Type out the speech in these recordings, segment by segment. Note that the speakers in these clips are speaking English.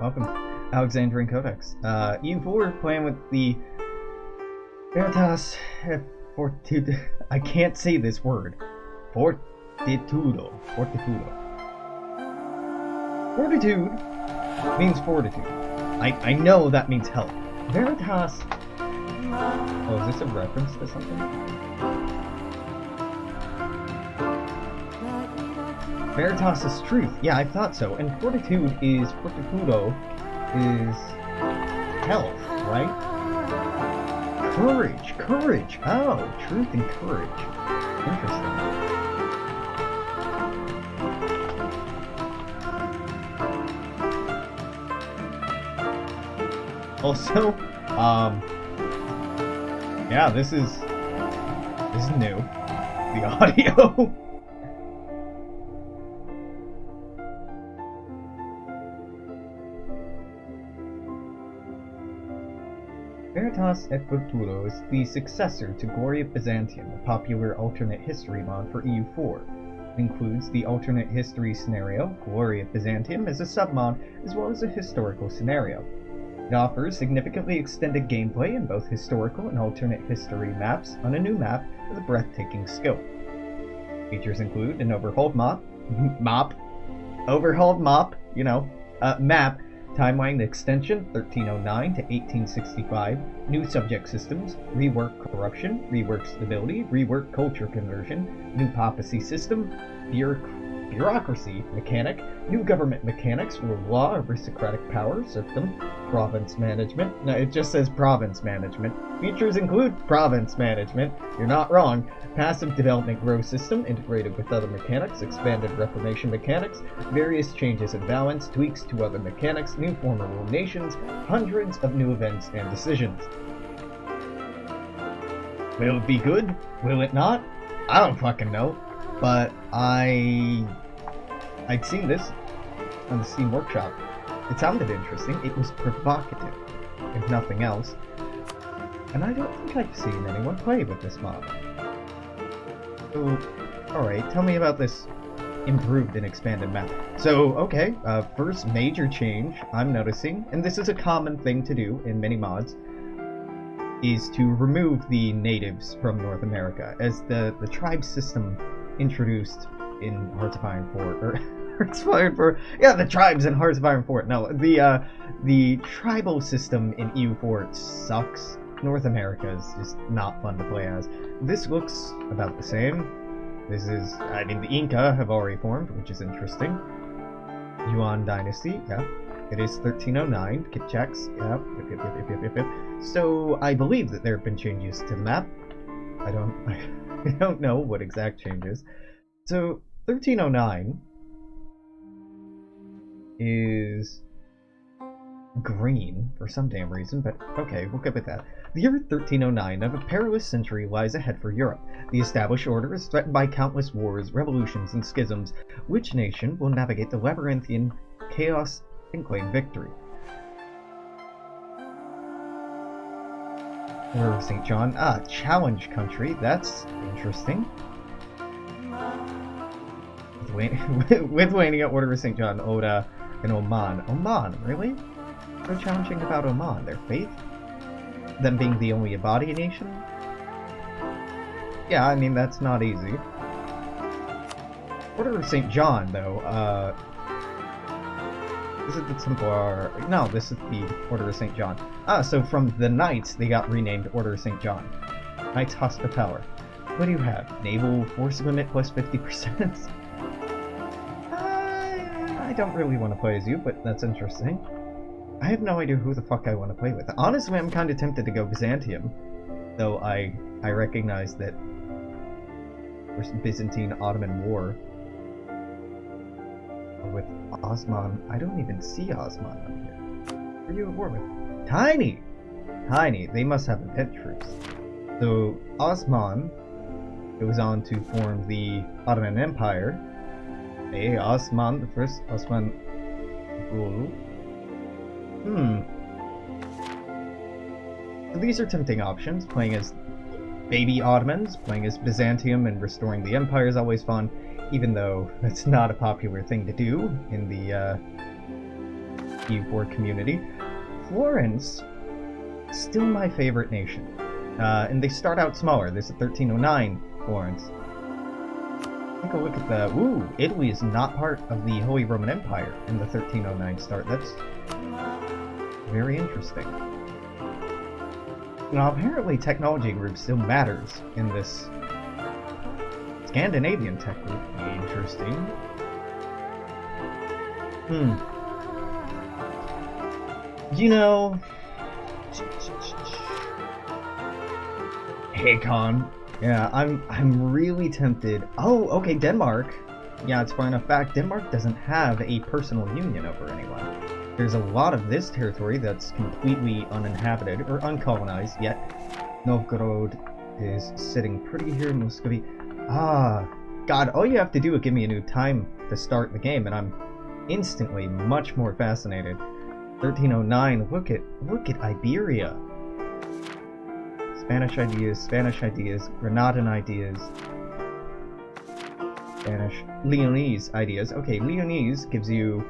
welcome. Alexandrian Codex. EU4 playing with the Veritas Fortitudo. I can't say this word. Fortitudo. Fortitude means fortitude. I know that means help. Veritas. Oh, is this a reference to something? Veritas is truth. Yeah, I thought so. And fortitude is Fortitudo is health, right? Courage. Oh, truth and courage. Interesting. Also, yeah, this is new. The audio. Veritas et Fortitudo is the successor to Gloria Byzantium, a popular alternate history mod for EU4. It includes the alternate history scenario, Gloria Byzantium, as a submod, as well as a historical scenario. It offers significantly extended gameplay in both historical and alternate history maps on a new map with a breathtaking scope. Features include an overhauled map, timeline extension 1309 to 1865, new subject systems, rework corruption, rework stability, rework culture conversion, new papacy system, bureaucracy mechanic, new government mechanics, rule of law, aristocratic power system, province management. No, it just says province management. Features include province management. You're not wrong. Passive development growth system integrated with other mechanics, expanded reformation mechanics, various changes in balance, tweaks to other mechanics, new former rule nations, hundreds of new events and decisions. Will it be good? Will it not? I don't fucking know. But I'd seen this on the Steam Workshop. It sounded interesting. It was provocative, if nothing else. And I don't think I've seen anyone play with this mod. So, alright, tell me about this improved and expanded map. So, okay, first major change I'm noticing, and this is a common thing to do in many mods, is to remove the natives from North America, as the tribe system introduced in Hearts of Iron 4, or Hearts of Iron 4, yeah, the tribes in Hearts of Iron 4. No, the tribal system in EU4 sucks. North America is just not fun to play as. This looks about the same. This is, I mean, the Inca have already formed, which is interesting. Yuan Dynasty, yeah. It is 1309, kit checks, yeah. Yep. So, I believe that there have been changes to the map. I don't know what exact changes. So, 1309 is green for some damn reason, but okay, we'll get with that. The year 1309 of a perilous century lies ahead for Europe. The established order is threatened by countless wars, revolutions, and schisms. Which nation will navigate the labyrinthian chaos and claim victory? Order of St. John. Ah, challenge country. That's interesting. Lithuania, Order of St. John, Oda, and Oman. Oman, really? They're challenging about Oman. Their faith? Them being the only Abadi nation? Yeah, I mean, that's not easy. Order of St. John, though, is it the Templar? No, this is the Order of St. John. Ah, so from the Knights, they got renamed Order of St. John. Knights Hospitaller. What do you have? Naval force limit plus 50%? I don't really want to play as you, but that's interesting. I have no idea who the fuck I want to play with. Honestly, I'm kind of tempted to go Byzantium, though I recognize that there's Byzantine-Ottoman War. With Osman, I don't even see Osman on here. Who are you at war with? Tiny! They must have event troops. So, Osman goes on to form the Ottoman Empire. Hey, Osman, the first Osman Gul. So these are tempting options. Playing as baby Ottomans, playing as Byzantium and restoring the empire is always fun, even though that's not a popular thing to do in the EU4 community. Florence, still my favorite nation. And they start out smaller. This is 1309 Florence. Take a look at the... Ooh, Italy is not part of the Holy Roman Empire in the 1309 start. That's very interesting. Now, apparently technology group still matters in this Scandinavian tech group. Interesting. You know... Hey, Con. Yeah, I'm really tempted. Oh, okay, Denmark. Yeah, it's far enough back. Denmark doesn't have a personal union over anyone. There's a lot of this territory that's completely uninhabited or uncolonized, yet Novgorod is sitting pretty here in Muscovy. Ah, God, all you have to do is give me a new time to start the game, and I'm instantly much more fascinated. 1309, look at Iberia. Spanish ideas, Granadian ideas, Spanish, Leonese ideas. Okay, Leonese gives you...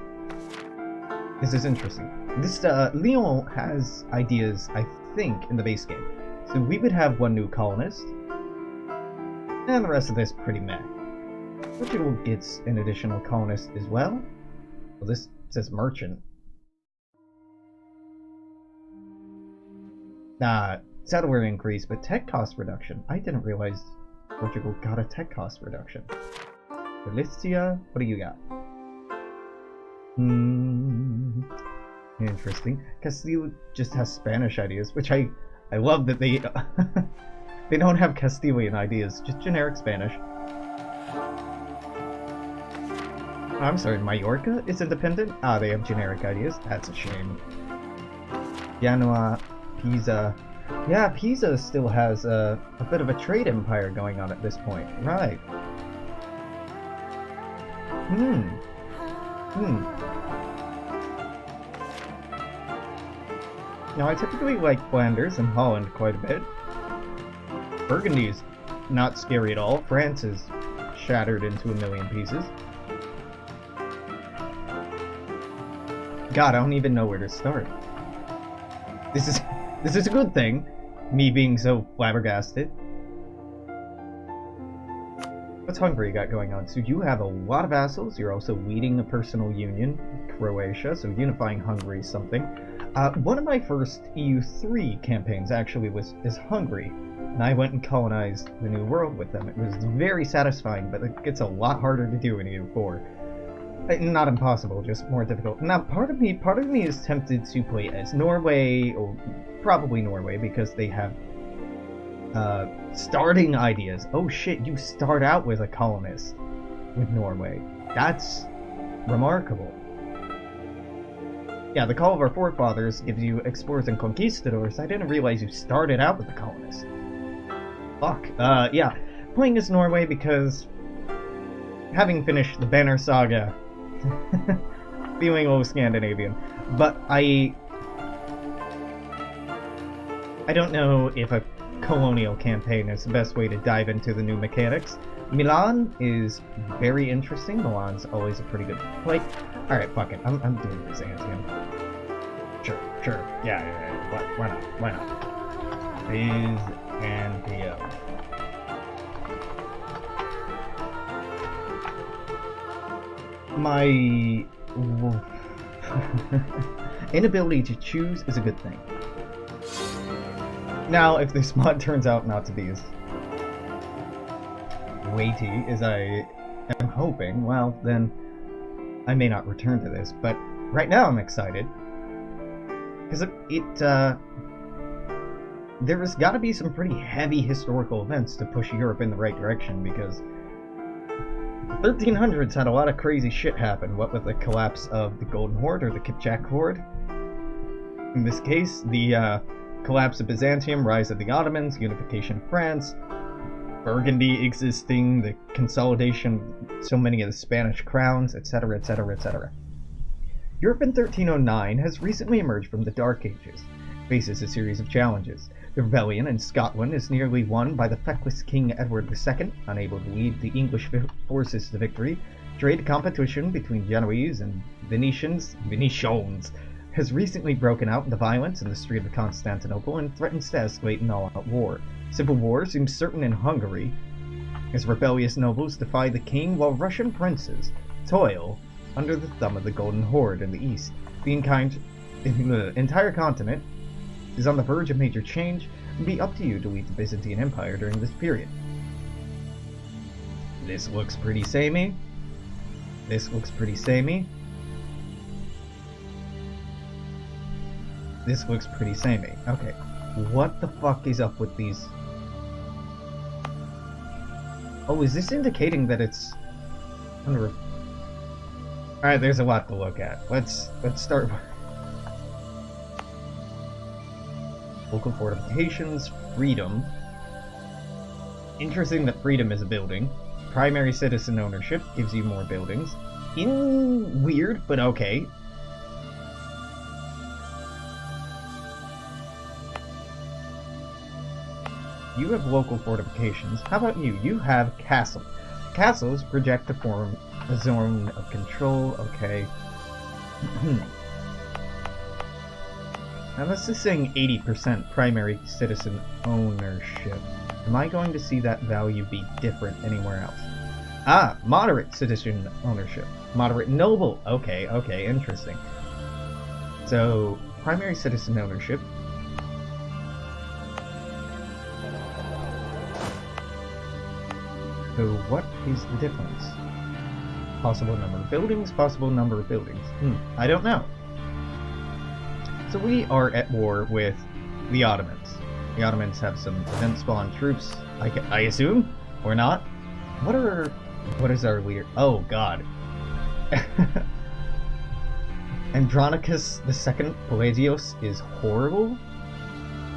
This is interesting. This, Lyon has ideas, I think, in the base game. So we would have one new colonist, and the rest of this pretty meh. Portugal gets an additional colonist as well. Well, this says merchant. Settler increase, but tech cost reduction. I didn't realize Portugal got a tech cost reduction. Galicia, what do you got? Interesting. Castile just has Spanish ideas, which I love that they they don't have Castilian ideas, just generic Spanish. I'm sorry, Mallorca is independent? Ah, they have generic ideas? That's a shame. Genoa, Pisa. Yeah, Pisa still has a bit of a trade empire going on at this point. Right. Now, I typically like Flanders and Holland quite a bit. Burgundy's not scary at all. France is shattered into a million pieces. God, I don't even know where to start. This is a good thing, me being so flabbergasted. What's Hungary got going on? So you have a lot of vassals. You're also leading a personal union, Croatia, so unifying Hungary is something. One of my first EU3 campaigns actually is Hungary, and I went and colonized the New World with them. It was very satisfying, but it gets a lot harder to do in EU4. Not impossible, just more difficult. Now, part of me is tempted to play as Norway, or probably Norway, because they have starting ideas. Oh shit, you start out with a colonist with Norway. That's remarkable. Yeah, the Call of Our Forefathers gives you Explorers and Conquistadors. I didn't realize you started out with the colonists. Fuck. Yeah, playing as Norway because having finished the Banner Saga, feeling a little Scandinavian, but I don't know if a colonial campaign is the best way to dive into the new mechanics. Milan is very interesting. Milan's always a pretty good play. Alright, fuck it. I'm doing Byzantium. Sure. Yeah. Why not? Byzantium. My inability to choose is a good thing. Now, if this mod turns out not to be as weighty as I am hoping, well, then I may not return to this. But right now I'm excited. Because there has got to be some pretty heavy historical events to push Europe in the right direction, because the 1300s had a lot of crazy shit happen, what with the collapse of the Golden Horde, or the Kipchak Horde. In this case, the collapse of Byzantium, rise of the Ottomans, unification of France, Burgundy existing, the consolidation of so many of the Spanish crowns, etc., etc., etc. Europe in 1309 has recently emerged from the Dark Ages, faces a series of challenges. The rebellion in Scotland is nearly won by the feckless King Edward II, unable to lead the English forces to victory. Trade competition between Genoese and Venetians has recently broken out into violence in the street of Constantinople and threatens to escalate an all-out war. Civil war seems certain in Hungary, as rebellious nobles defy the king while Russian princes toil under the thumb of the Golden Horde in the east. The entire continent is on the verge of major change, and it'll be up to you to lead the Byzantine Empire during this period. This looks pretty samey. This looks pretty samey. This looks pretty samey. Okay, what the fuck is up with these? Oh, is this indicating that it's under? All right, there's a lot to look at. Let's start. Local fortifications, freedom. Interesting that freedom is a building. Primary citizen ownership gives you more buildings. Weird, but okay. You have local fortifications. How about you? You have castle. Castles project to form a zone of control. Okay. Now this is saying 80% primary citizen ownership. Am I going to see that value be different anywhere else? Ah, moderate citizen ownership. Moderate noble. Okay, okay, interesting. So, primary citizen ownership. So what is the difference? Possible number of buildings, possible number of buildings. I don't know. So we are at war with the Ottomans. The Ottomans have some event spawn troops, I assume, or not. What is our leader? Oh god. Andronicus II Pelagios is horrible.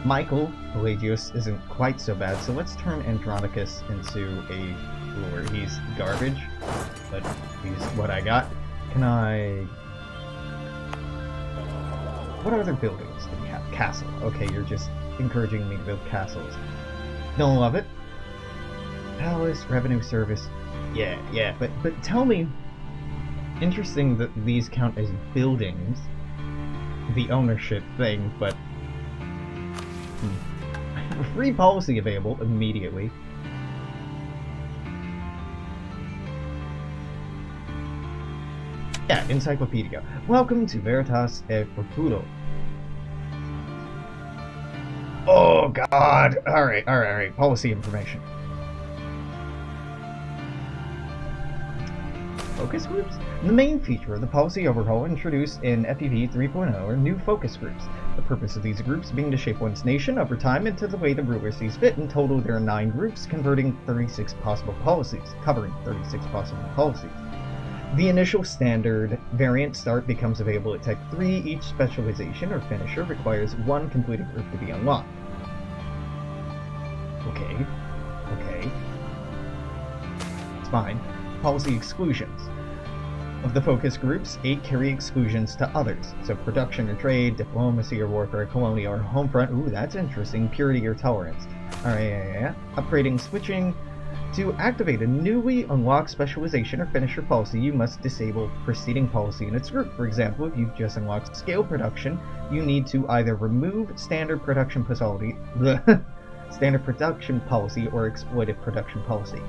Michael Pelagios isn't quite so bad, so let's turn Andronicus into a ruler. He's garbage, but he's what I got. Can I... What other buildings do we have? Castle. Okay, you're just encouraging me to build castles. Don't love it. Palace, revenue service. Yeah, but tell me... Interesting that these count as buildings. The ownership thing, but... Free policy available immediately. Yeah, Encyclopedia. Welcome to Veritas e Fortitudo. Oh god! Alright. Policy information. Focus groups? The main feature of the policy overhaul introduced in FEV 3.0 are new focus groups. The purpose of these groups being to shape one's nation over time into the way the ruler sees fit. In total, there are 9 groups, covering 36 possible policies. The initial standard variant start becomes available at Tech 3. Each specialization or finisher requires 1 completed group to be unlocked. Okay. It's fine. Policy exclusions. Of the focus groups, 8 carry exclusions to others. So production or trade, diplomacy or warfare, colonial or homefront. Ooh, that's interesting. Purity or tolerance. Alright, yeah. Upgrading, switching. To activate a newly unlocked specialization or finisher policy, you must disable preceding policy in its group. For example, if you've just unlocked scale production, you need to either remove standard production policy or exploitive production policy.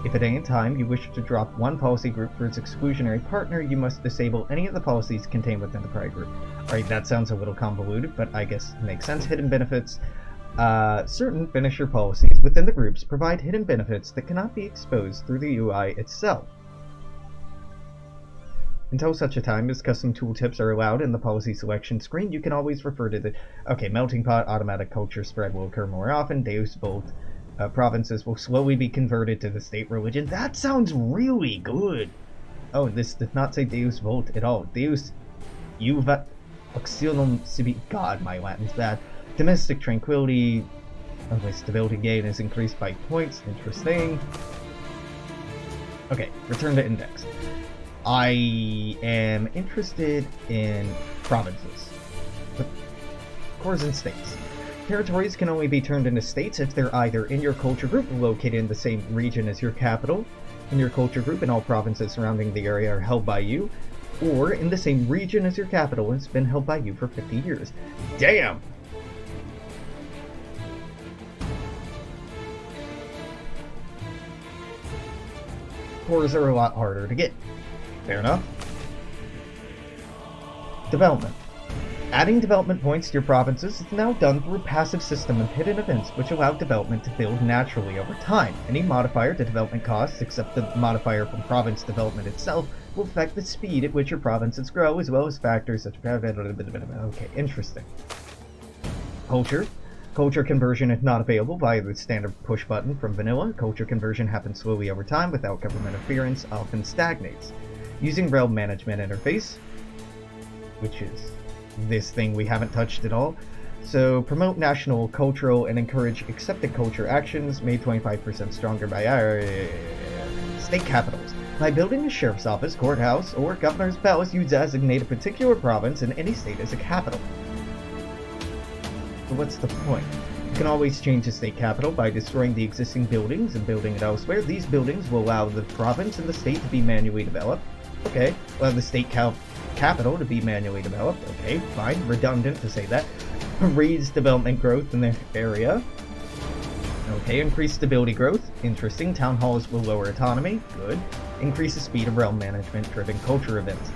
If at any time you wish to drop one policy group for its exclusionary partner, you must disable any of the policies contained within the prior group. Alright, that sounds a little convoluted, but I guess it makes sense. Hidden benefits. Certain finisher policies within the groups provide hidden benefits that cannot be exposed through the UI itself. Until such a time as custom tooltips are allowed in the policy selection screen, you can always refer to the... Okay, melting pot, automatic culture spread will occur more often, Deus Vult. Provinces will slowly be converted to the state religion. That sounds really good! Oh, this did not say Deus Vult at all. Deus Juvat Auxilium Civi... God, my Latin's bad. Domestic tranquility... Okay, stability gain is increased by points. Interesting. Okay, return to index. I am interested in provinces. Cores and states. Territories can only be turned into states if they're either in your culture group, located in the same region as your capital, in your culture group, and all provinces surrounding the area are held by you, or in the same region as your capital and has been held by you for 50 years. Damn! Cores are a lot harder to get. Fair enough. Development. Adding development points to your provinces is now done through a passive system of hidden events which allow development to build naturally over time. Any modifier to development costs, except the modifier from province development itself, will affect the speed at which your provinces grow, as well as factors such as... Okay, interesting. Culture. Culture conversion is not available via the standard push button from vanilla. Culture conversion happens slowly over time without government interference, often stagnates. Using realm management interface, which is this thing we haven't touched at all. So promote national, cultural, and encourage accepted culture actions, made 25% stronger by state capitals. By building a sheriff's office, courthouse, or governor's palace, you designate a particular province in any state as a capital. So what's the point? You can always change the state capital by destroying the existing buildings and building it elsewhere. These buildings will allow the province and the state to be manually developed. Okay, well, the state capital to be manually developed. Okay, fine. Redundant to say that. Raise development growth in the area. Okay, increase stability growth. Interesting. Town halls will lower autonomy. Good. Increase the speed of realm management-driven culture events.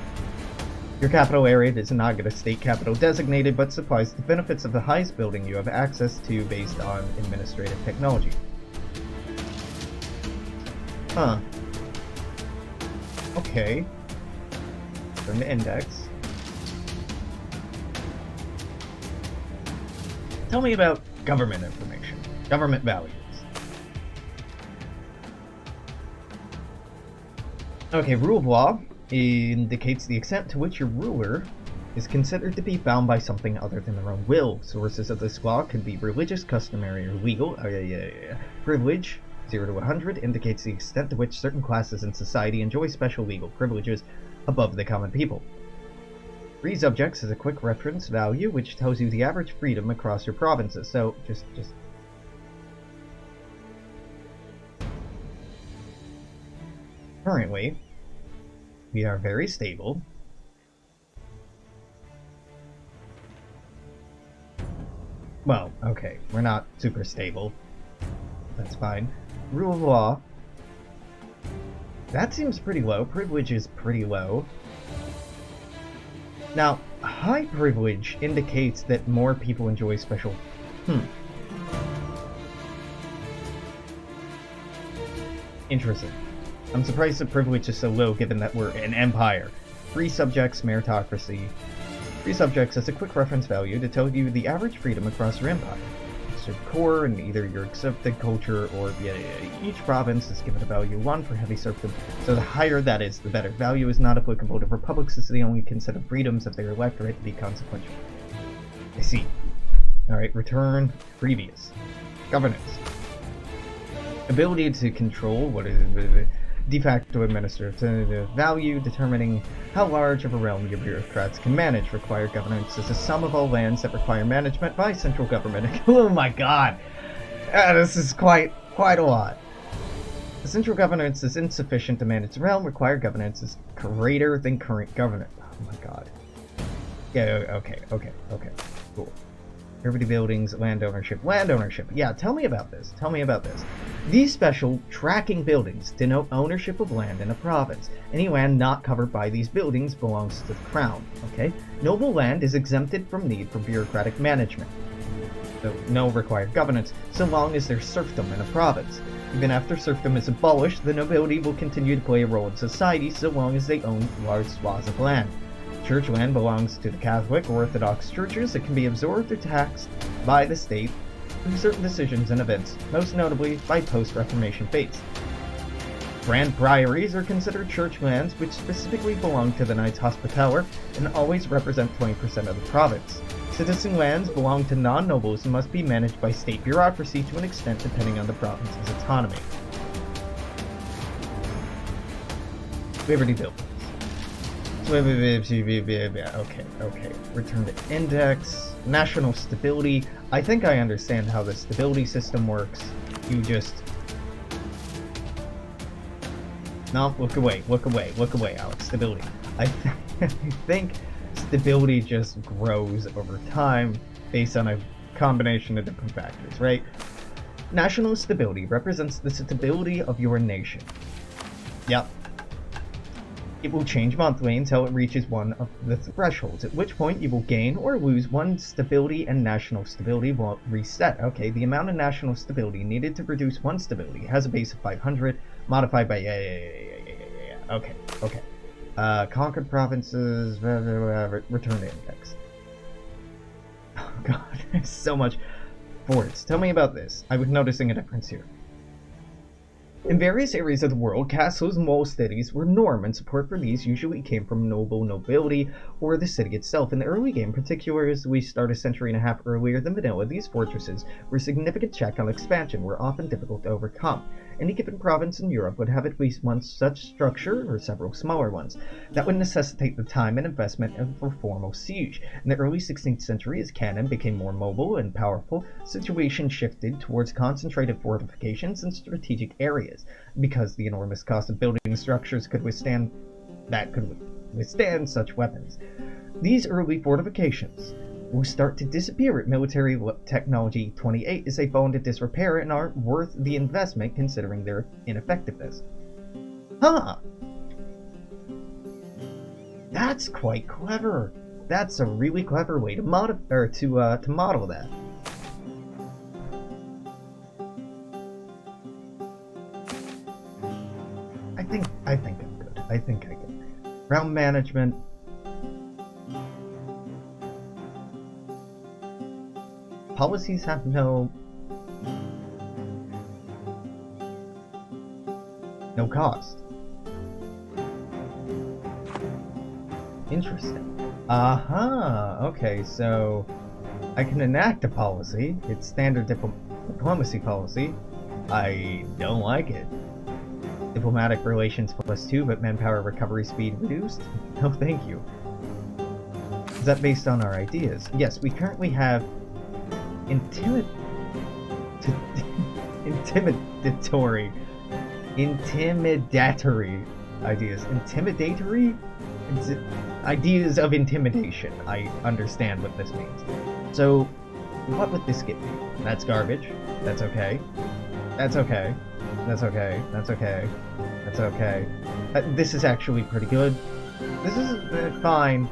Your capital area is not a state capital designated, but supplies the benefits of the highest building you have access to based on administrative technology. Huh. Okay. Turn to index. Tell me about government information. Government values. Okay, rule of law indicates the extent to which your ruler is considered to be bound by something other than their own will. Sources of this law could be religious, customary, or legal. Privilege, 0 to 100, indicates the extent to which certain classes in society enjoy special legal privileges above the common people. Free subjects is a quick reference value which tells you the average freedom across your provinces. So, just... Currently, we are very stable. Well, okay, we're not super stable. That's fine. Rule of law. That seems pretty low. Privilege is pretty low. Now, high privilege indicates that more people enjoy special... Interesting. I'm surprised the privilege is so low given that we're an empire. Free subjects, meritocracy. Free subjects has a quick reference value to tell you the average freedom across your empire. It's your core and either your accepted culture or each province is given a value 1 for heavy serfdom. So the higher that is, the better. Value is not applicable to republics as they only consider freedoms of their electorate to be consequential. I see. Alright, return previous. Governance. Ability to control what is de facto administrative value, determining how large of a realm your bureaucrats can manage. Required governance is a sum of all lands that require management by central government. Oh my god! This is quite a lot. The central governance is insufficient to manage the realm. Required governance is greater than current governance. Oh my god. Yeah, okay, cool. Property buildings, land ownership. Yeah, tell me about this. These special tracking buildings denote ownership of land in a province. Any land not covered by these buildings belongs to the crown, okay? Noble land is exempted from need for bureaucratic management. So, no required governance, so long as there's serfdom in a province. Even after serfdom is abolished, the nobility will continue to play a role in society so long as they own large swaths of land. Church land belongs to the Catholic or Orthodox churches. It can be absorbed or taxed by the state through certain decisions and events, most notably by post-Reformation faiths. Grand priories are considered church lands which specifically belong to the Knights Hospitaller and always represent 20% of the province. Citizen lands belong to non-nobles and must be managed by state bureaucracy to an extent depending on the province's autonomy. Liberty buildings. Okay. Return to index. National stability. I think I understand how the stability system works. You just... No, look away, Alex. Stability. I think stability just grows over time based on a combination of different factors, right? National stability represents the stability of your nation. Yep. It will change monthly until it reaches one of the thresholds, at which point you will gain or lose one stability, and national stability will reset. Okay, the amount of national stability needed to produce one stability has a base of 500, modified by Okay. Conquered provinces, return to index. Oh god, there's so much. Forts. Tell me about this. I was noticing a difference here. In various areas of the world, castles and walled cities were norm, and support for these usually came from nobility or the city itself. In the early game, particularly as we start a century and a half earlier than vanilla, these fortresses were a significant check on expansion, were often difficult to overcome. Any given province in Europe would have at least one such structure, or several smaller ones. That would necessitate the time and investment of a formal siege. In the early 16th century, as cannon became more mobile and powerful, the situation shifted towards concentrated fortifications in strategic areas, because the enormous cost of building structures could withstand such weapons. These early fortifications will start to disappear at military technology 28 as they fall into disrepair and aren't worth the investment considering their ineffectiveness. Huh! That's quite clever. That's a really clever way to model that. I think I'm good. I think I get it. Realm management. Policies have no cost. Interesting. Okay, so I can enact a policy. It's standard diplomacy policy. I don't like it. Diplomatic relations +2, but manpower recovery speed reduced? No thank you. Is that based on our ideas? Yes, we currently have intimidatory ideas. Ideas of intimidation. I understand what this means. So, what would this get me? That's garbage. That's okay. That's okay. That's okay. That's okay. That's okay. This is actually pretty good. This is fine.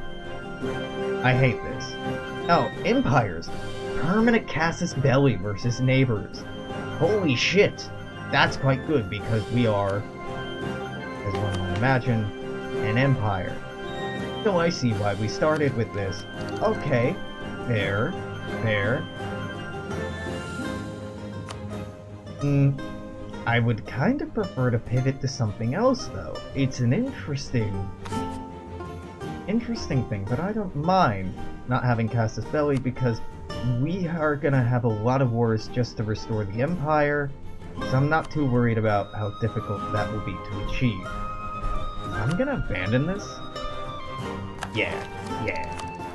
I hate this. Oh, empires. Permanent casus belli versus neighbors. Holy shit! That's quite good because we are, as one might imagine, an empire. So I see why we started with this. Okay. Fair. I would kind of prefer to pivot to something else, though. It's an interesting thing, but I don't mind not having casus belli because we are gonna have a lot of wars just to restore the empire, so I'm not too worried about how difficult that will be to achieve. I'm gonna abandon this? Yeah.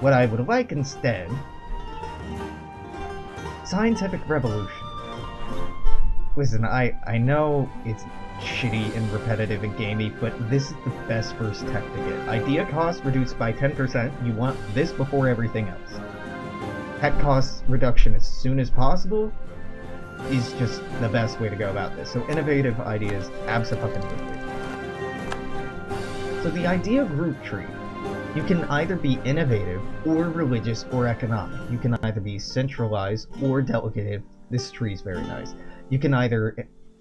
What I would like instead... Scientific revolution. Listen, I know it's shitty and repetitive and gamey, but this is the best first tech to get. Idea cost reduced by 10%. You want this before everything else. Tech cost reduction as soon as possible is just the best way to go about this. So innovative ideas, abso-fucking-lutely. So the idea group tree. You can either be innovative, or religious, or economic. You can either be centralized, or delegated. This tree is very nice. You can either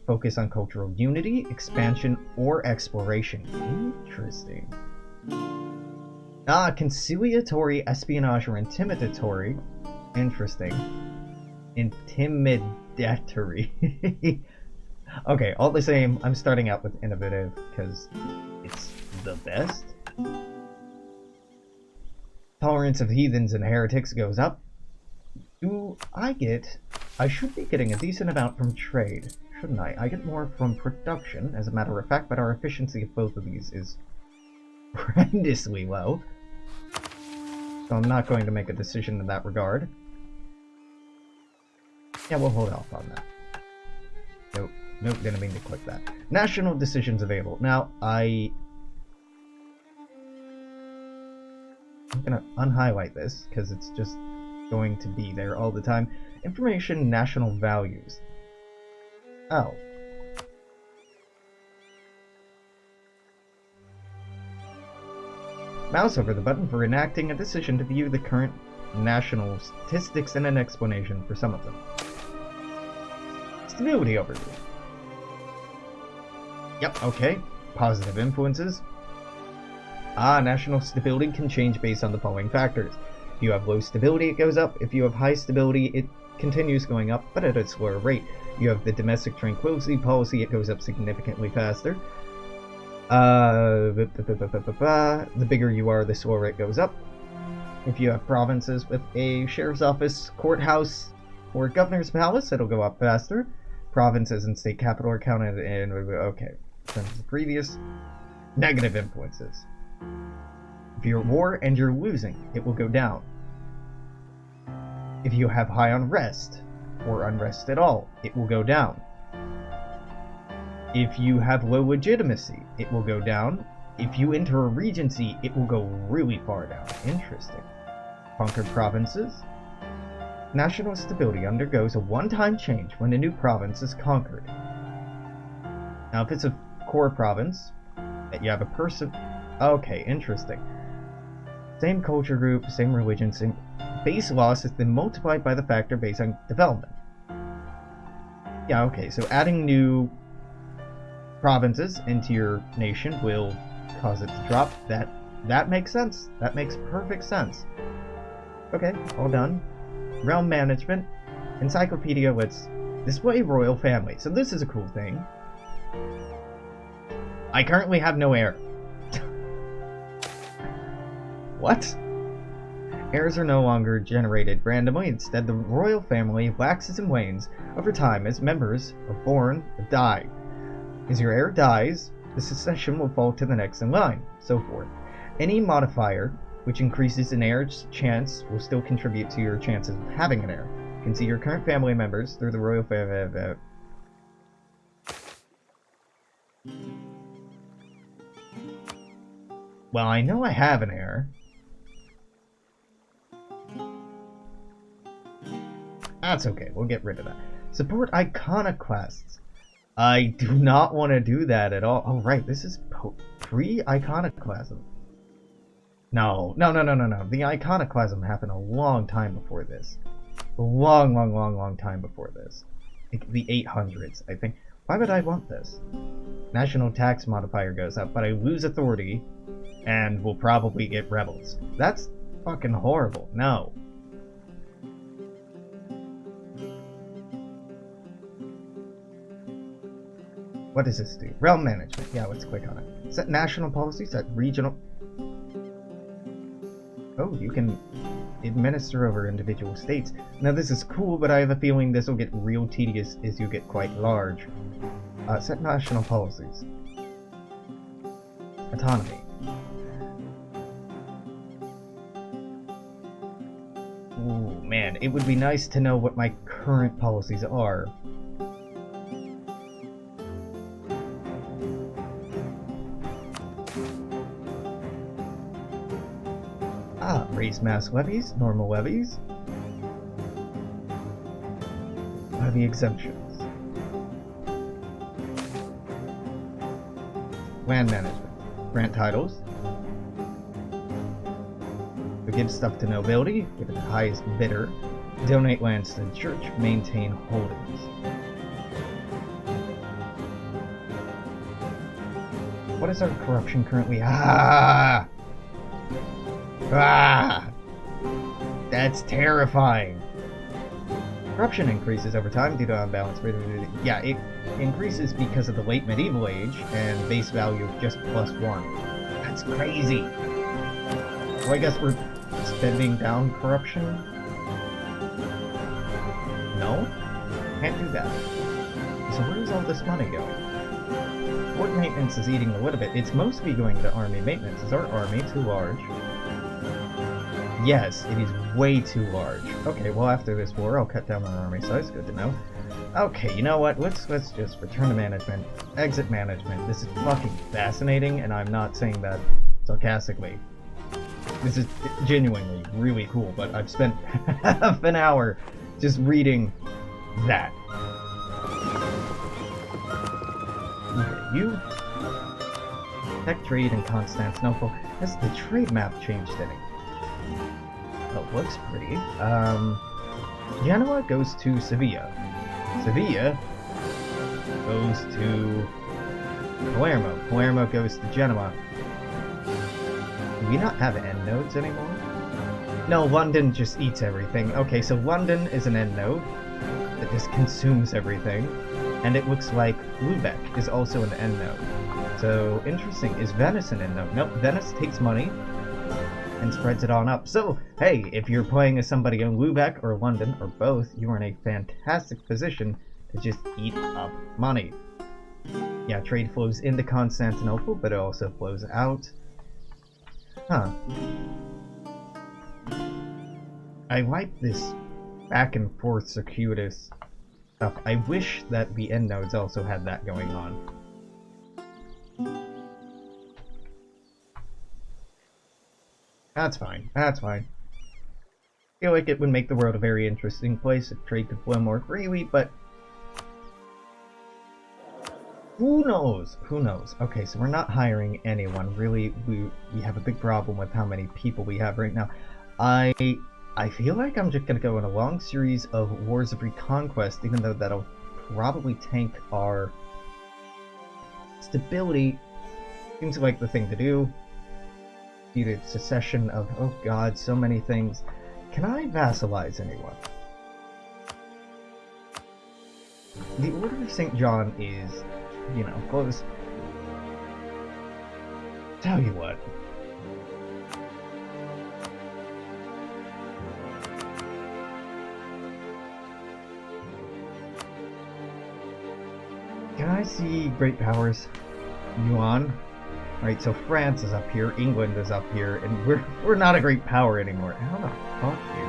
focus on cultural unity, expansion, or exploration. Interesting. Conciliatory, espionage, or intimidatory. Interesting. Intimidatory. Okay, all the same, I'm starting out with innovative, because it's the best. Tolerance of heathens and heretics goes up. I should be getting a decent amount from trade, shouldn't I? I get more from production, as a matter of fact, but our efficiency of both of these is horrendously low. So I'm not going to make a decision in that regard. Yeah, we'll hold off on that. Nope, didn't mean to click that. National decisions available. Now, I'm gonna unhighlight this because it's just going to be there all the time. Information national values. Oh. Mouse over the button for enacting a decision to view the current national statistics and an explanation for some of them. Stability overview. Yep, okay. Positive influences. National stability can change based on the following factors. If you have low stability, it goes up. If you have high stability, it continues going up, but at a slower rate. You have the domestic tranquility policy, it goes up significantly faster. The bigger you are, the slower it goes up. If you have provinces with a sheriff's office, courthouse, or governor's palace, it'll go up faster. Provinces and state capital are counted in, okay, since the previous. Negative influences. If you're at war and you're losing, it will go down. If you have high unrest, or unrest at all, it will go down. If you have low legitimacy, it will go down. If you enter a regency, it will go really far down. Interesting. Conquered provinces. National stability undergoes a one-time change when a new province is conquered. Now, if it's a core province, that you have a person... Okay, interesting. Same culture group, same religion, same... Base loss is then multiplied by the factor based on development. Yeah, okay, so adding new provinces into your nation will cause it to drop. That makes sense. That makes perfect sense. Okay, all done. Realm management. Encyclopedia, let's display royal family. So this is a cool thing. I currently have no heir. What? Heirs are no longer generated randomly. Instead, the royal family waxes and wanes over time as members are born or die. As your heir dies, the succession will fall to the next in line, so forth. Any modifier which increases an heir's chance will still contribute to your chances of having an heir. You can see your current family members through the royal family. Well, I know I have an heir. That's okay, we'll get rid of that. Support iconoclasts. I do not want to do that at all. Oh, right, this is pre-iconoclasm. No. The iconoclasm happened a long time before this. A long time before this. The 800s, I think. Why would I want this? National tax modifier goes up, but I lose authority and will probably get rebels. That's fucking horrible. No. What does this do? Realm management. Yeah, let's click on it. Set national policy, set regional... Oh, you can administer over individual states. Now this is cool, but I have a feeling this will get real tedious as you get quite large. Set national policies. Autonomy. Ooh, man, it would be nice to know what my current policies are. Raise mass levies, normal levies, levy exemptions, land management, grant titles, we give stuff to nobility, give it the highest bidder, donate lands to the church, maintain holdings. What is our corruption currently? That's terrifying. Corruption increases over time due to unbalanced. Yeah, it increases because of the late medieval age and base value of just +1. That's crazy. Well, I guess we're spending down corruption. No? Can't do that. So where's all this money going? Fort maintenance is eating a little bit. It's mostly going to army maintenance. Is our army too large? Yes, it is way too large. Okay, well after this war, I'll cut down on army size. Good to know. Okay, you know what? Let's just return to management. Exit management. This is fucking fascinating, and I'm not saying that sarcastically. This is genuinely really cool, but I've spent half an hour just reading that. Okay, you... Tech trade in Constantinople. Has the trade map changed any? Oh, looks pretty. Genoa goes to Sevilla. Sevilla goes to Palermo. Palermo goes to Genoa. Do we not have end nodes anymore? No, London just eats everything. Okay, so London is an end node that just consumes everything. And it looks like Lubeck is also an end node. So, interesting. Is Venice an end node? Nope, Venice takes money and spreads it on up. So, hey, if you're playing as somebody in Lubeck or London, or both, you are in a fantastic position to just eat up money. Yeah, trade flows into Constantinople, but it also flows out. Huh. I like this back and forth circuitous stuff. I wish that the end nodes also had that going on. That's fine. That's fine. I feel like it would make the world a very interesting place if trade could flow more freely, but who knows? Who knows? Okay, so we're not hiring anyone. Really, we have a big problem with how many people we have right now. I feel like I'm just gonna go in a long series of Wars of Reconquest, even though that'll probably tank our stability. Seems like the thing to do. Due to secession of, oh god, so many things. Can I vassalize anyone? The Order of St. John is, you know, close. Tell you what. Can I see great powers? Yuan? Right, so France is up here, England is up here, and we're not a great power anymore. How the fuck, dude?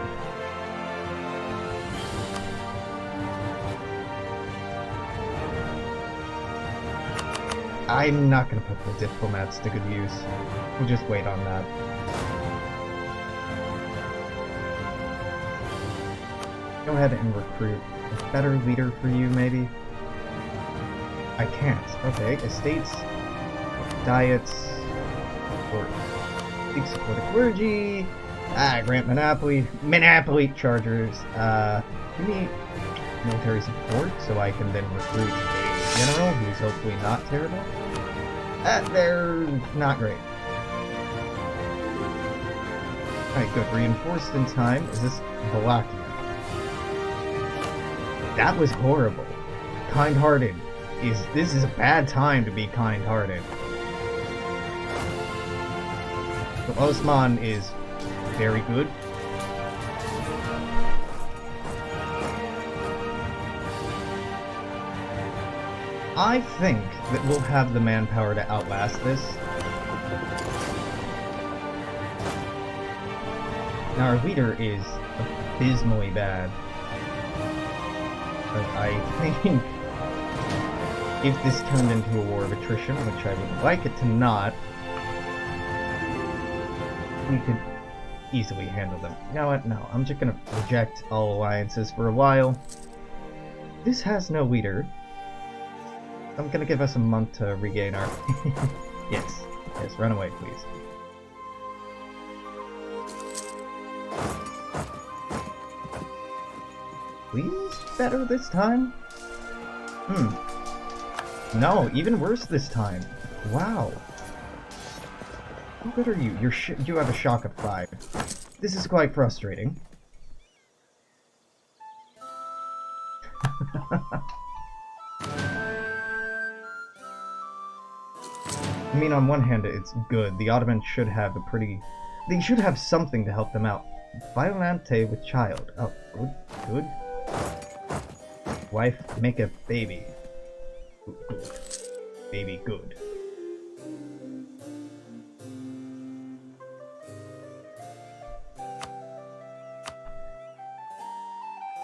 I'm not gonna put the diplomats to good use. We'll just wait on that. Go ahead and recruit a better leader for you, maybe? I can't. Okay, estates, diets, big support of clergy, grant monopoly chargers, give me military support so I can then recruit a general who's hopefully not terrible. They're not great. Alright, good. Reinforced in time. Is this Wallachia? That was horrible. Kind-hearted. This is a bad time to be kind-hearted. So Osman is very good. I think that we'll have the manpower to outlast this. Now our leader is abysmally bad. But I think if this turned into a war of attrition, which I would like it to not, we could easily handle them. You know what? No, I'm just gonna reject all alliances for a while. This has no leader. I'm gonna give us a month to regain our... Yes, run away, please. Please? Better this time? No, even worse this time. Wow. How good are you? You have a shock of 5. This is quite frustrating. I mean, on one hand, it's good. The Ottomans should have a pretty... They should have something to help them out. Violante with child. Oh, good. Wife, make a baby. Good. Baby, good.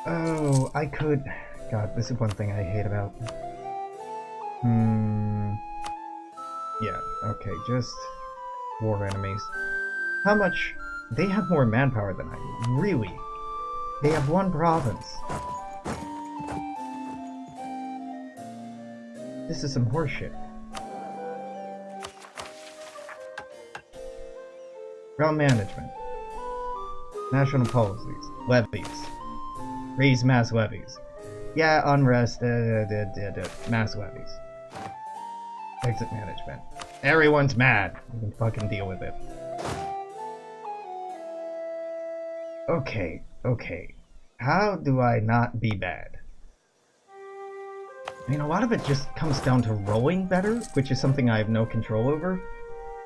Oh, I could... God, this is one thing I hate about... Yeah, okay, just... war enemies. How much? They have more manpower than I do. Really? They have one province. This is some horseshit. Realm management. National policies. Levies. Raise mass levies. Yeah, unrest. Mass levies. Exit management. Everyone's mad. You can fucking deal with it. Okay, okay. How do I not be bad? I mean, a lot of it just comes down to rolling better, which is something I have no control over.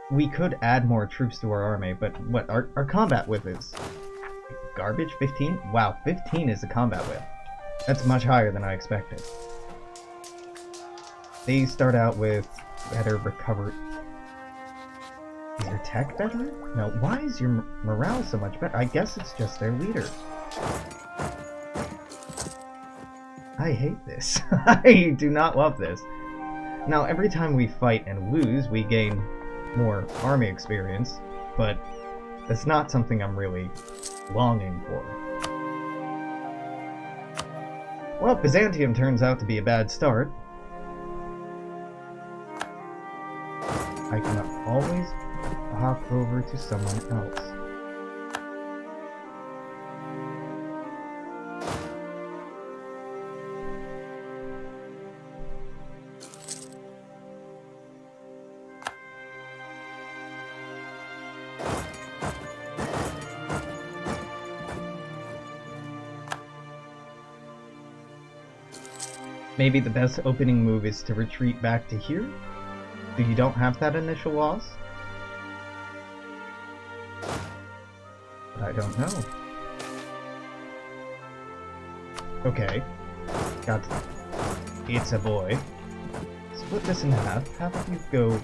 We could add more troops to our army, but what our combat whip is? Garbage? 15? Wow, 15 is the combat whip. That's much higher than I expected. They start out with better recovery. Is your tech better? No, why is your morale so much better? I guess it's just their leader. I hate this. I do not love this. Now, every time we fight and lose, we gain more army experience, but that's not something I'm really longing for. Well, Byzantium turns out to be a bad start. I can always hop over to someone else. Maybe the best opening move is to retreat back to here? So you don't have that initial loss? But I don't know. Okay. Got it. It's a boy. Split this in half. Half of you go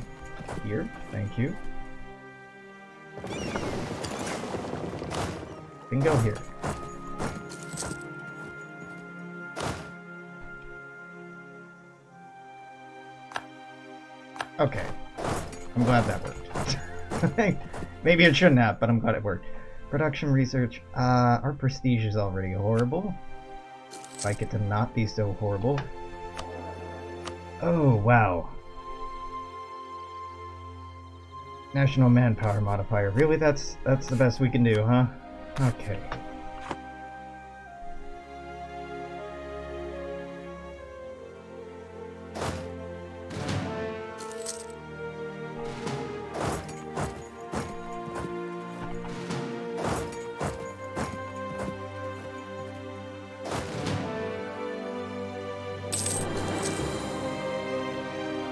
here. Thank you. Then go here. Okay. I'm glad that worked. Maybe it shouldn't have, but I'm glad it worked. Production research. Our prestige is already horrible. I'd like it to not be so horrible. Oh, wow. National manpower modifier. Really? That's the best we can do, huh? Okay.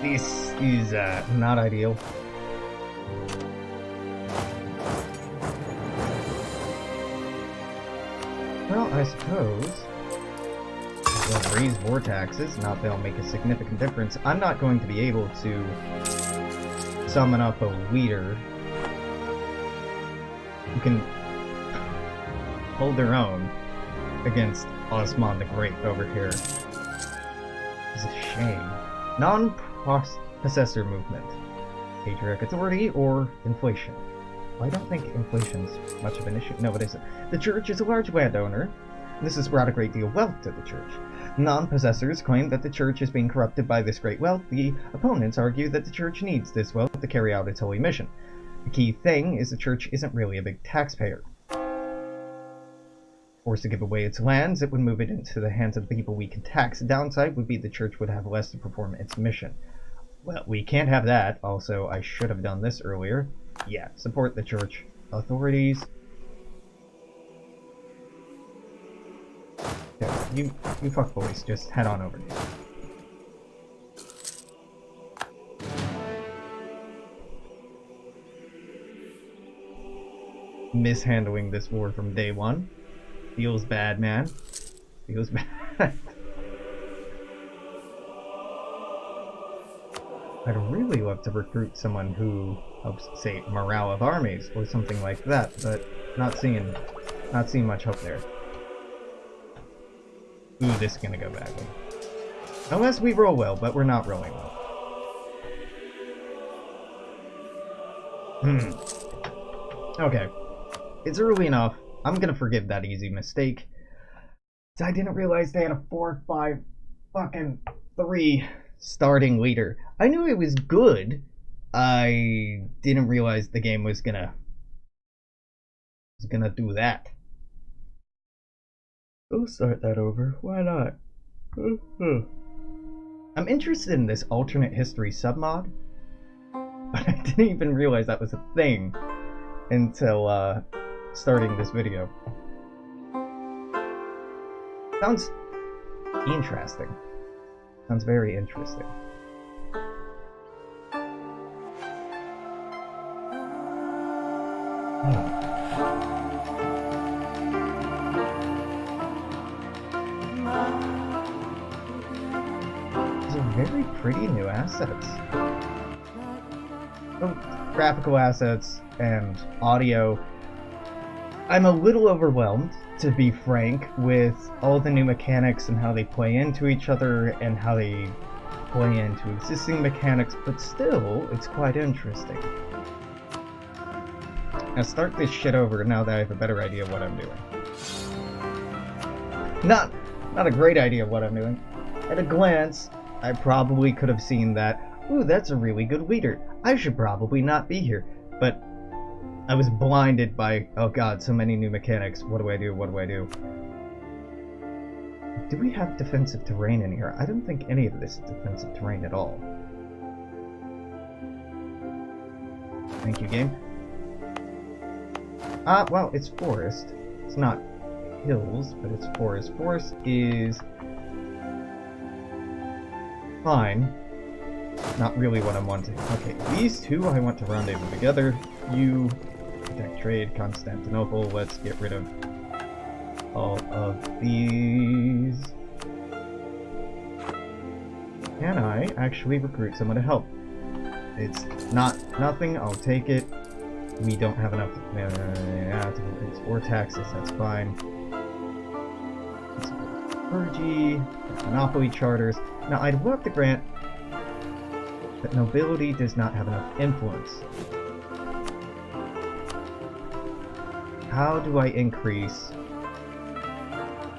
This is not ideal. Well, I suppose they'll raise war taxes, not they'll make a significant difference. I'm not going to be able to summon up a leader who can hold their own against Osman the Great over here. It's a shame. Non-possessor movement. Patriarch authority or inflation? Well, I don't think inflation's much of an issue. No, it isn't. The church is a large landowner. This has brought a great deal of wealth to the church. Non-possessors claim that the church is being corrupted by this great wealth. The opponents argue that the church needs this wealth to carry out its holy mission. The key thing is the church isn't really a big taxpayer. Forced to give away its lands, it would move it into the hands of the people we can tax. The downside would be the church would have less to perform its mission. Well, we can't have that. Also, I should have done this earlier. Yeah, support the church authorities. Yeah, you fuckboys, just head on over here. Mishandling this war from day one. Feels bad, man. Feels bad. I'd really love to recruit someone who helps, say, morale of armies or something like that, but not seeing much hope there. Ooh, this is gonna go badly. Unless we roll well, but we're not rolling well. Okay. It's early enough. I'm gonna forgive that easy mistake. I didn't realize they had a 4-5 fucking 3 starting leader. I knew it was good. I didn't realize the game was gonna do that. We'll start that over. Why not? I'm interested in this alternate history submod, but I didn't even realize that was a thing until starting this video. Sounds interesting. Sounds very interesting. These are very pretty new assets. Oh, graphical assets and audio. I'm a little overwhelmed, to be frank, with all the new mechanics and how they play into each other and how they play into existing mechanics, but still, it's quite interesting. Now start this shit over now that I have a better idea of what I'm doing. Not a great idea of what I'm doing. At a glance, I probably could have seen that, ooh, that's a really good leader. I should probably not be here. But I was blinded by, oh god, so many new mechanics. What do I do? What do I do? Do we have defensive terrain in here? I don't think any of this is defensive terrain at all. Thank you, game. Well, it's forest. It's not hills, but it's forest. Forest is fine. Not really what I'm wanting. Okay, these two I want to rendezvous together. You protect trade, Constantinople. Let's get rid of all of these. Can I actually recruit someone to help? It's not nothing. I'll take it. We don't have enough. It's 4 taxes. That's fine. It's clergy, monopoly charters. Now I'd love to grant that nobility does not have enough influence. How do I increase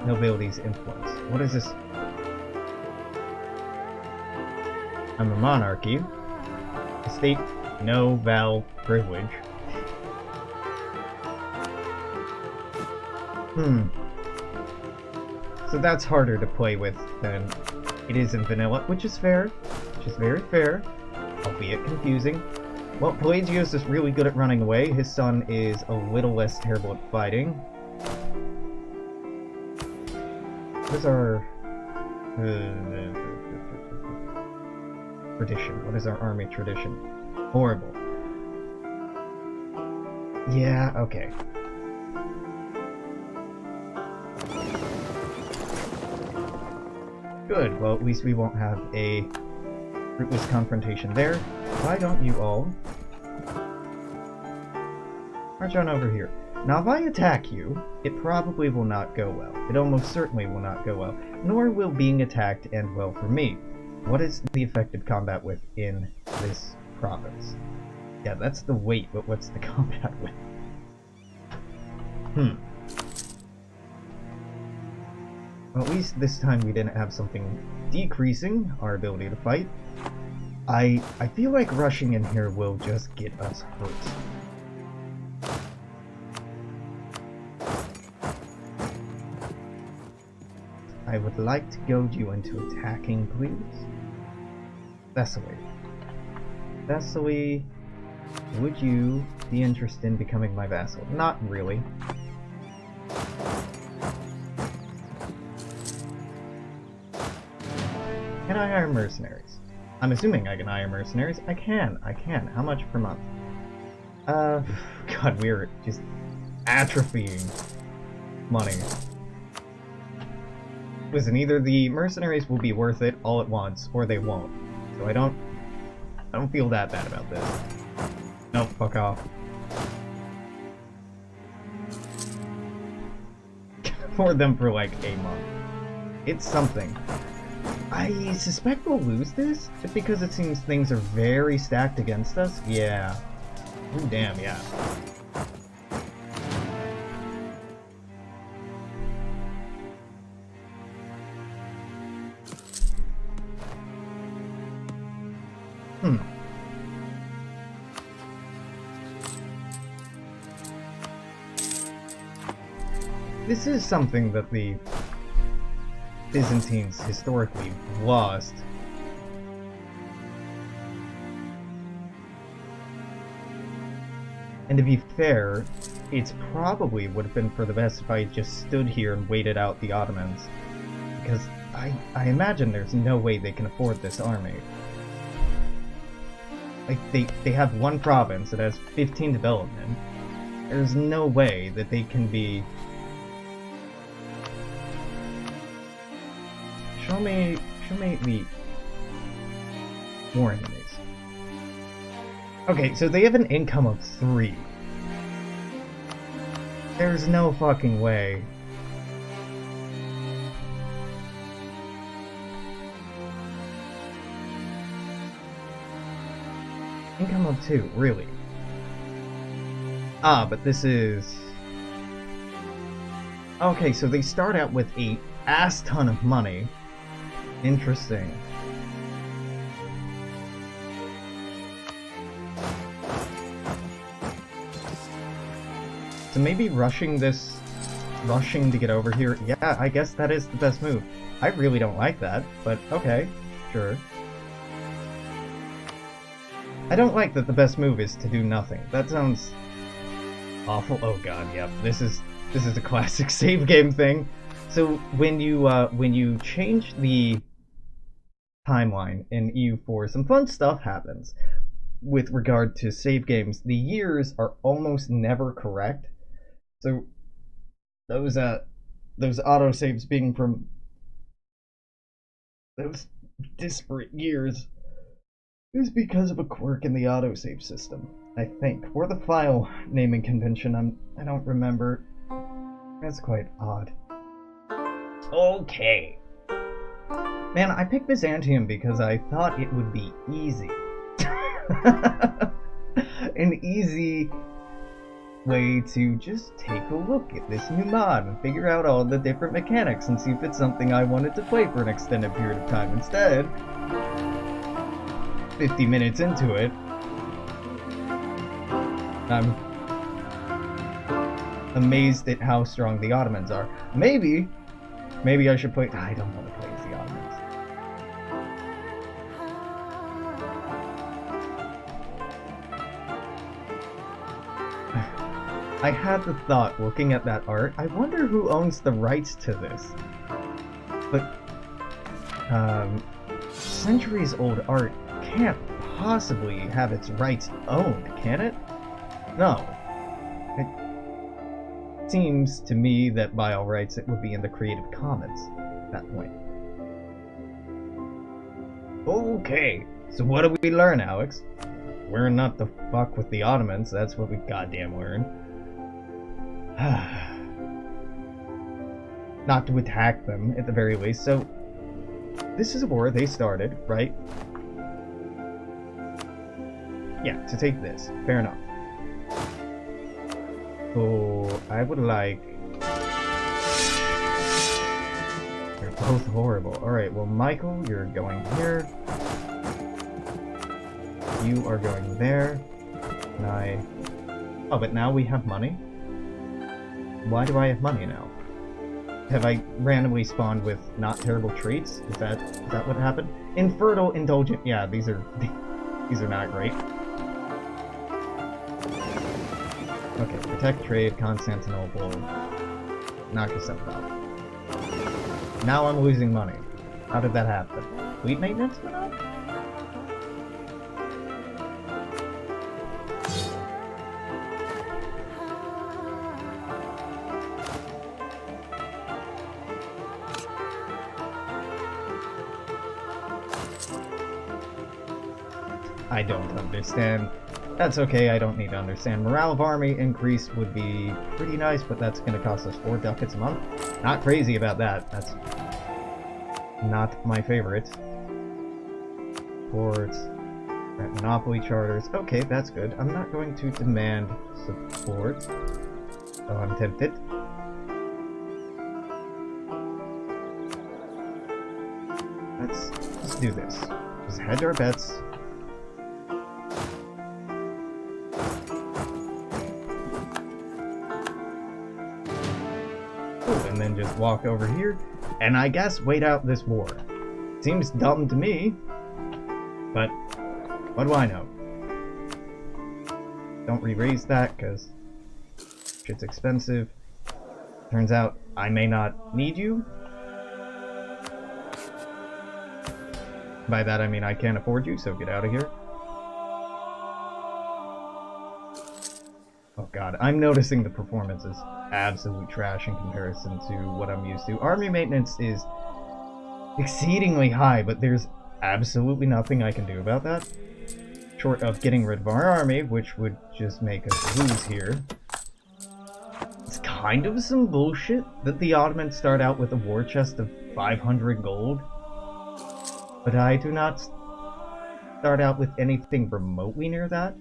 nobility's influence? What is this? I'm a monarchy. Estate, no val privilege. So that's harder to play with than it is in vanilla, which is fair. Which is very fair, albeit confusing. Well, Pelagios is really good at running away. His son is a little less terrible at fighting. What is our tradition? What is our army tradition? Horrible. Yeah, okay. Good, well at least we won't have a fruitless confrontation there. Why don't you all march on over here? Now if I attack you, it probably will not go well. It almost certainly will not go well. Nor will being attacked end well for me. What is the effective combat width in this province? Yeah, that's the weight, but what's the combat width? Well, at least this time we didn't have something decreasing our ability to fight. I feel like rushing in here will just get us hurt. I would like to goad you into attacking, please. Thessaly. Thessaly, would you be interested in becoming my vassal? Not really. Can I hire mercenaries? I'm assuming I can hire mercenaries. I can. How much per month? God, we're just atrophying money. Listen, either the mercenaries will be worth it all at once, or they won't. So I don't feel that bad about this. Nope, fuck off. For them for like a month. It's something. I suspect we'll lose this, just because it seems things are very stacked against us. Yeah. Ooh, damn, yeah. This is something that the Byzantines historically lost. And to be fair, it probably would have been for the best if I just stood here and waited out the Ottomans. Because I imagine there's no way they can afford this army. Like, they have one province that has 15 development. There's no way that they can be... Show me the more enemies. Okay, so they have an income of 3. There's no fucking way. Income of 2, really? Ah, but this is... Okay, so they start out with a ass ton of money. Interesting. So maybe rushing to get over here, yeah, I guess that is the best move. I really don't like that, but okay, sure. I don't like that the best move is to do nothing. That sounds awful. Oh god, yep. This is a classic save game thing. So when you change the timeline in EU4, some fun stuff happens. With regard to save games, the years are almost never correct. So those autosaves being from those disparate years is because of a quirk in the autosave system, I think. Or the file naming convention, I don't remember. That's quite odd. Okay. Man, I picked Byzantium because I thought it would be easy. An easy way to just take a look at this new mod and figure out all the different mechanics and see if it's something I wanted to play for an extended period of time. Instead, 50 minutes into it, I'm amazed at how strong the Ottomans are. Maybe I should play... I don't want to play as the Ottomans. I had the thought, looking at that art, I wonder who owns the rights to this. But, centuries-old art can't possibly have its rights owned, can it? No. It seems to me that by all rights it would be in the Creative Commons at that point. Okay, so what do we learn, Alex? We're not to fuck with the Ottomans, that's what we goddamn learned. Not to attack them, at the very least, so... This is a war they started, right? Yeah, to take this. Fair enough. So, I would like... They're both horrible. Alright, well, Michael, you're going here. You are going there. And I... Oh, but now we have money? Why do I have money now? Have I randomly spawned with not terrible traits? Is that what happened? Infertile, indulgent. Yeah, these are not great. Okay, protect trade, Constantinople. Knock yourself out. Now I'm losing money. How did that happen? Fleet maintenance went up? I don't understand. That's okay, I don't need to understand. Morale of army increase would be pretty nice, but that's going to cost us 4 ducats a month. Not crazy about that. That's not my favorite. Ports, monopoly charters. Okay, that's good. I'm not going to demand support, so I'm tempted. Let's do this. Just hedge our bets. and then just walk over here, and I guess wait out this war. Seems dumb to me, but what do I know? Don't re-raise that, because shit's expensive. Turns out I may not need you. By that I mean I can't afford you, so get out of here. Oh god, I'm noticing the performance is absolute trash in comparison to what I'm used to. Army maintenance is exceedingly high, but there's absolutely nothing I can do about that. Short of getting rid of our army, which would just make us lose here. It's kind of some bullshit that the Ottomans start out with a war chest of 500 gold. But I do not start out with anything remotely near that.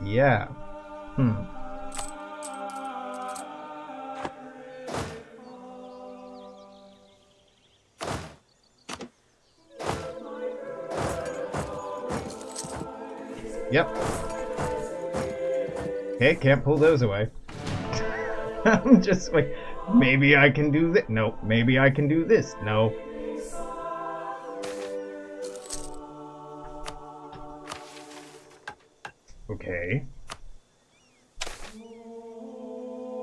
Yeah. Yep. Okay, can't pull those away. I'm just like, maybe I can do this. No, maybe I can do this. No. Okay.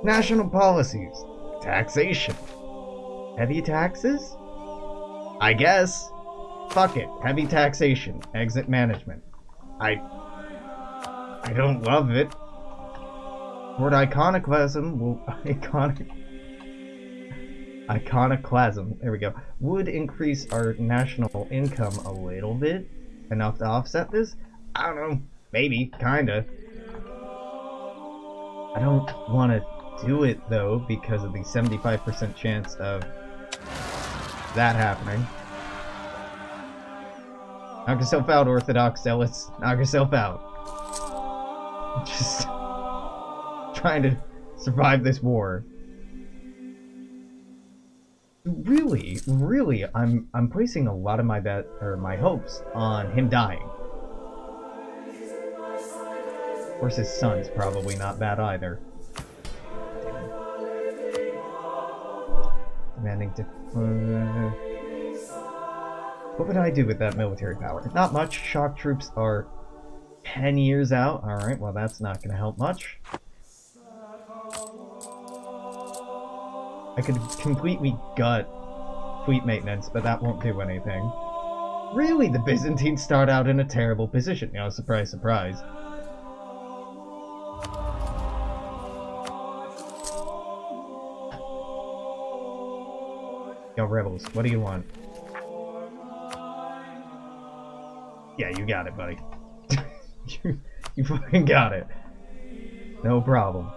National policies. Taxation. Heavy taxes? I guess. Fuck it. Heavy taxation. Exit management. I don't love it. Toward iconoclasm will iconoclasm, there we go, would increase our national income a little bit, enough to offset this. I don't know, maybe, kinda. I don't want to do it though because of the 75% chance of that happening. Knock yourself out, Orthodox zealots. Knock yourself out. Just trying to survive this war. Really, I'm placing a lot of my my hopes on him dying. Of course, his son's probably not bad either. Demanding to. What would I do with that military power? Not much. Shock troops are 10 years out. Alright, well that's not going to help much. I could completely gut fleet maintenance, but that won't do anything. Really, the Byzantines start out in a terrible position. You know, surprise, surprise. Yo, rebels, what do you want? Yeah, you got it, buddy. you fucking got it. No problem.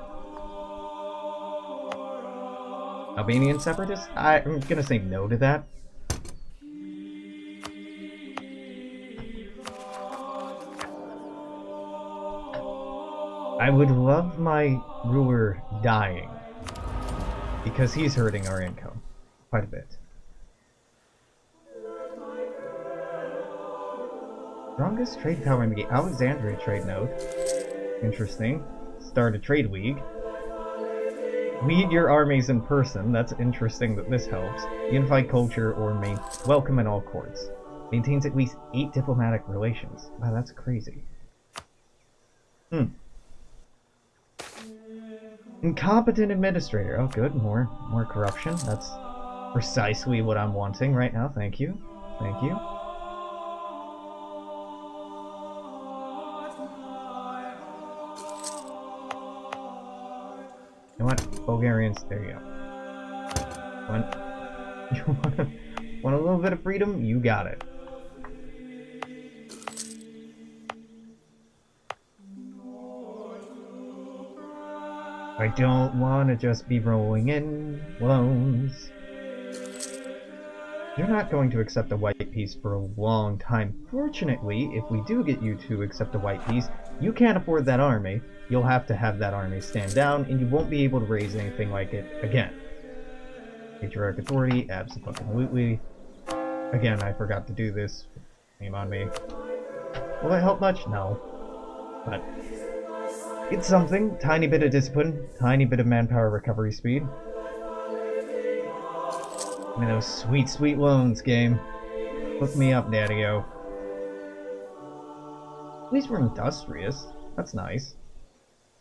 Albanian separatists? I'm gonna say no to that. I would love my ruler dying, because he's hurting our income quite a bit. Strongest trade power in the Alexandria trade node. Interesting. Start a trade league. Lead your armies in person. That's interesting that this helps. Unified culture or welcome in all courts. Maintains at least 8 diplomatic relations. Wow, that's crazy. Incompetent administrator. Oh, good. More corruption. That's precisely what I'm wanting right now. Thank you. Thank you. You know what? Bulgarians, there you go. You want a little bit of freedom? You got it. I don't want to just be rolling in loans. You're not going to accept a white peace for a long time. Fortunately, if we do get you to accept a white peace, you can't afford that army. You'll have to have that army stand down, and you won't be able to raise anything like it again. Patriarch authority, absolutely. Again, I forgot to do this. Shame on me. Will it help much? No. But It's something. Tiny bit of discipline, tiny bit of manpower recovery speed. I mean, those sweet, sweet loans, game. Hook me up, daddy-o. At least we're industrious. That's nice.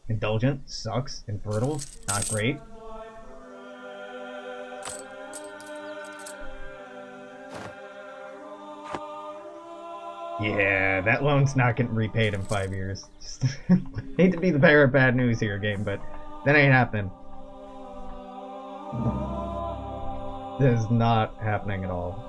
Indulgent sucks. Infertile, not great. Yeah, that loan's not getting repaid in 5 years. Just hate to be the bearer of bad news here, game, but that ain't happening. This is not happening at all.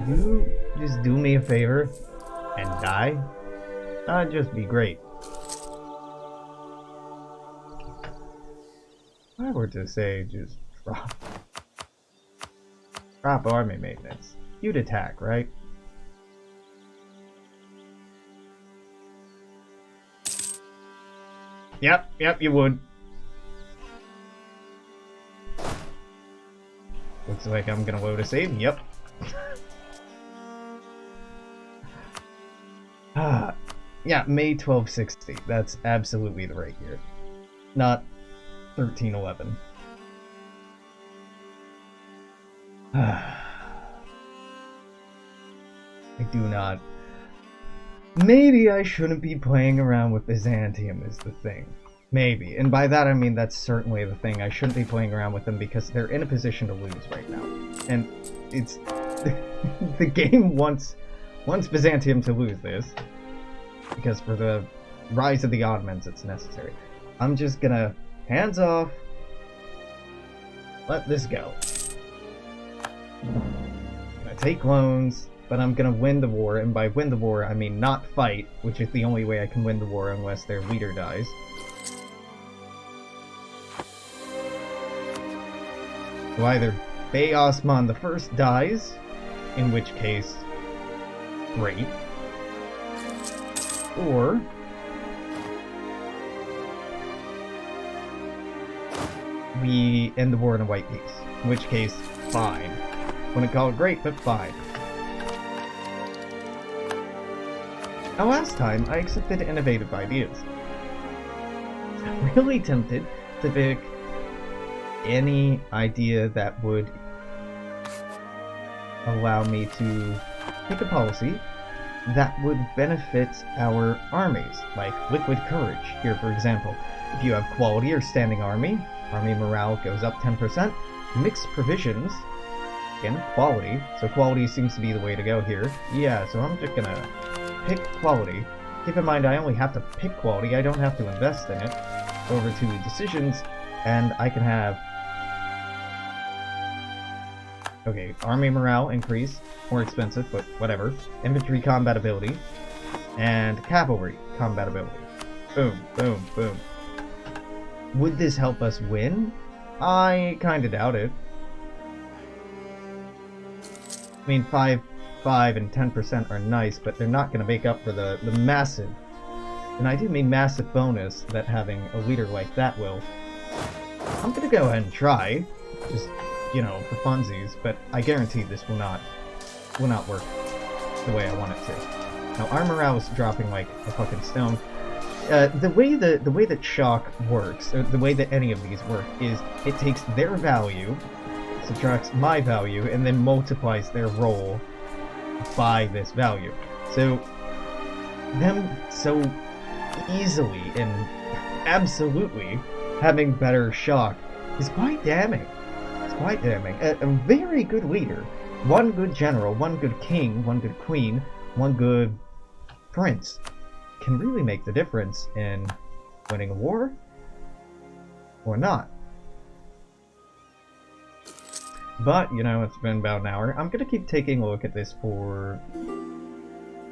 You just do me a favor and die? That'd just be great. If I were to say just drop army maintenance, you'd attack, right? Yep, you would. Looks like I'm gonna load a save. Yep. Yeah, May 1260. That's absolutely the right year. Not 1311. I do not. Maybe I shouldn't be playing around with Byzantium is the thing. Maybe. And by that I mean that's certainly the thing. I shouldn't be playing around with them because they're in a position to lose right now. And it's... the game wants Byzantium to lose this. Because for the rise of the Ottomans it's necessary. I'm just gonna hands off. Let this go. I'm gonna take loans, but I'm gonna win the war, and by win the war I mean not fight, which is the only way I can win the war unless their leader dies. So either Bey Osman I dies, in which case, great. Or we end the war in a white peace, in which case, fine. Wouldn't call it great, but fine. Now last time, I accepted innovative ideas. I'm really tempted to pick any idea that would allow me to pick a policy that would benefit our armies, like liquid courage. Here, for example, if you have quality or standing army morale goes up 10%. Mixed provisions, again, quality. So quality seems to be the way to go here. Yeah, so I'm just gonna pick quality. Keep in mind, I only have to pick quality. I don't have to invest in it. Over to decisions, and I can have... Okay, army morale increase. More expensive, but whatever. Infantry combatability. And cavalry combatability. Boom, boom, boom. Would this help us win? I kinda doubt it. I mean, 5, and 10% are nice, but they're not gonna make up for the massive, and I do mean massive bonus that having a leader like that will. I'm gonna go ahead and try. Just, you know, for funsies, but I guarantee this will not work the way I want it to. Now, our morale is dropping like a fucking stone. The way that shock works, or the way that any of these work, is it takes their value, subtracts my value, and then multiplies their roll by this value. So, them so easily and absolutely having better shock is quite damning. It's quite damning. A very good leader, one good general, one good king, one good queen, one good prince can really make the difference in winning a war or not. But, you know, it's been about an hour. I'm gonna keep taking a look at this for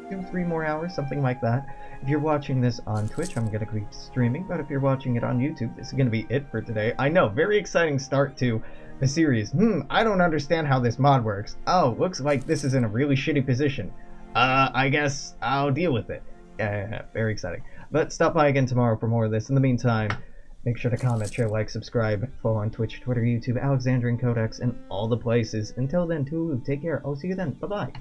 2-3 more hours, something like that. If you're watching this on Twitch, I'm gonna keep streaming, but if you're watching it on YouTube, this is gonna be it for today. I know, very exciting start to the series. I don't understand how this mod works. Oh, looks like this is in a really shitty position. I guess I'll deal with it. Yeah, very exciting. But stop by again tomorrow for more of this. In the meantime, make sure to comment, share, like, subscribe, follow on Twitch, Twitter, YouTube, Alexandrian Codex, and all the places. Until then, Tulu, take care. I'll see you then. Bye-bye.